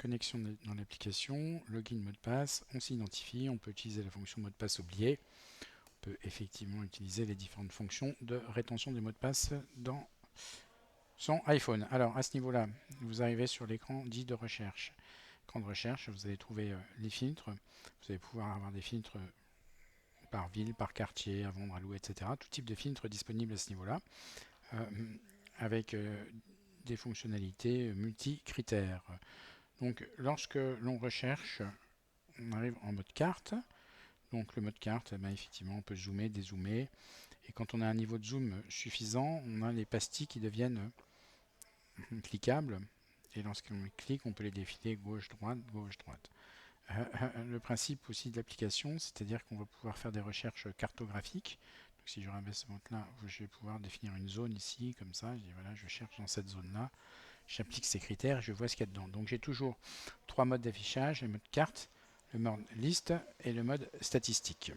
Connexion dans l'application, login, mot de passe, on s'identifie, on peut utiliser la fonction mot de passe oublié. On peut effectivement utiliser les différentes fonctions de rétention des mots de passe dans son iPhone. Alors à ce niveau-là, vous arrivez sur l'écran dit de recherche. Écran de recherche, vous allez trouver les filtres. Vous allez pouvoir avoir des filtres par ville, par quartier, à vendre, à louer, etc. Tout type de filtres disponibles à ce niveau-là, avec des fonctionnalités multi-critères. Donc lorsque l'on recherche, on arrive en mode carte. Donc le mode carte, effectivement, on peut zoomer, dézoomer. Et quand on a un niveau de zoom suffisant, on a les pastilles qui deviennent cliquables. Et lorsqu'on clique, on peut les défiler gauche-droite, gauche-droite. Le principe aussi de l'application, c'est-à-dire qu'on va pouvoir faire des recherches cartographiques. Donc si je rabaisse ce mode-là, je vais pouvoir définir une zone ici, comme ça. Je dis voilà, je cherche dans cette zone-là. J'applique ces critères et je vois ce qu'il y a dedans. Donc j'ai toujours trois modes d'affichage, le mode carte, le mode liste et le mode statistique.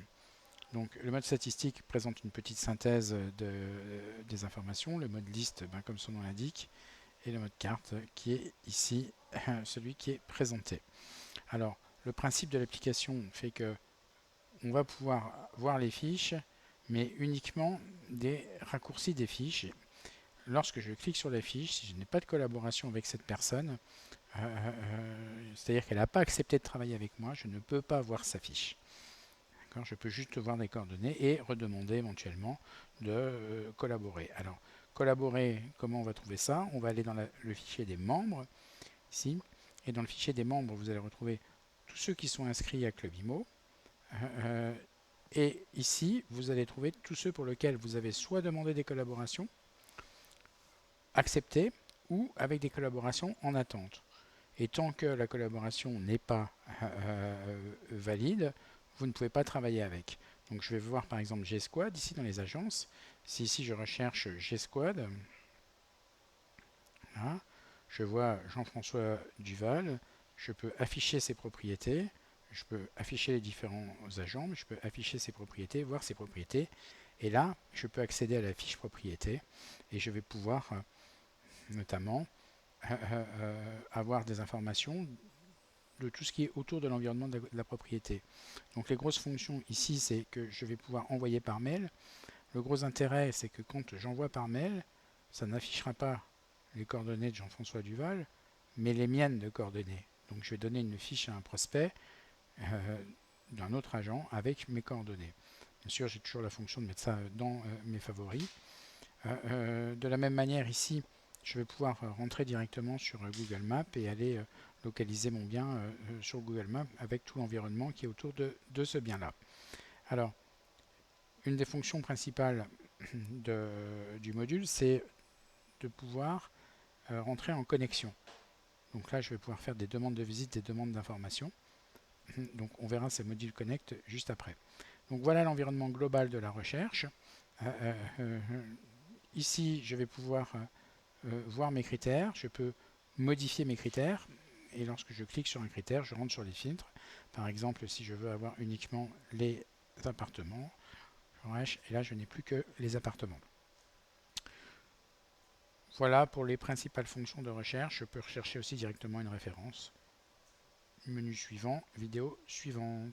Donc le mode statistique présente une petite synthèse des informations, le mode liste, comme son nom l'indique, et le mode carte qui est ici celui qui est présenté. Alors le principe de l'application fait que on va pouvoir voir les fiches, mais uniquement des raccourcis des fiches. Lorsque je clique sur la fiche, si je n'ai pas de collaboration avec cette personne, c'est-à-dire qu'elle n'a pas accepté de travailler avec moi, je ne peux pas voir sa fiche. Je peux juste voir des coordonnées et redemander éventuellement de collaborer. Alors, collaborer, comment on va trouver ça? On va aller dans le fichier des membres, ici, et dans le fichier des membres, vous allez retrouver tous ceux qui sont inscrits à Club Imo. Et ici, vous allez trouver tous ceux pour lesquels vous avez soit demandé des collaborations, accepté, ou avec des collaborations en attente. Et tant que la collaboration n'est pas valide, vous ne pouvez pas travailler avec. Donc je vais voir par exemple G-Squad ici dans les agences. Si ici je recherche G-Squad, là, je vois Jean-François Duval, je peux afficher ses propriétés, je peux afficher les différents agents, mais je peux afficher ses propriétés, voir ses propriétés. Et là, je peux accéder à la fiche propriété et je vais pouvoir notamment avoir des informations de tout ce qui est autour de l'environnement de la propriété. Donc les grosses fonctions ici, c'est que je vais pouvoir envoyer par mail. Le gros intérêt, c'est que quand j'envoie par mail, ça n'affichera pas les coordonnées de Jean-François Duval, mais les miennes de coordonnées. Donc je vais donner une fiche à un prospect d'un autre agent avec mes coordonnées. Bien sûr, j'ai toujours la fonction de mettre ça dans mes favoris. De la même manière, ici, je vais pouvoir rentrer directement sur Google Maps et aller localiser mon bien sur Google Maps avec tout l'environnement qui est autour de ce bien-là. Alors, une des fonctions principales du module, c'est de pouvoir rentrer en connexion. Donc là, je vais pouvoir faire des demandes de visite, des demandes d'information. Donc on verra ces modules Connect juste après. Donc voilà l'environnement global de la recherche. Ici, je vais pouvoir voir mes critères. Je peux modifier mes critères. Et lorsque je clique sur un critère, je rentre sur les filtres. Par exemple, si je veux avoir uniquement les appartements, et là, je n'ai plus que les appartements. Voilà pour les principales fonctions de recherche. Je peux rechercher aussi directement une référence. Menu suivant, vidéo suivante.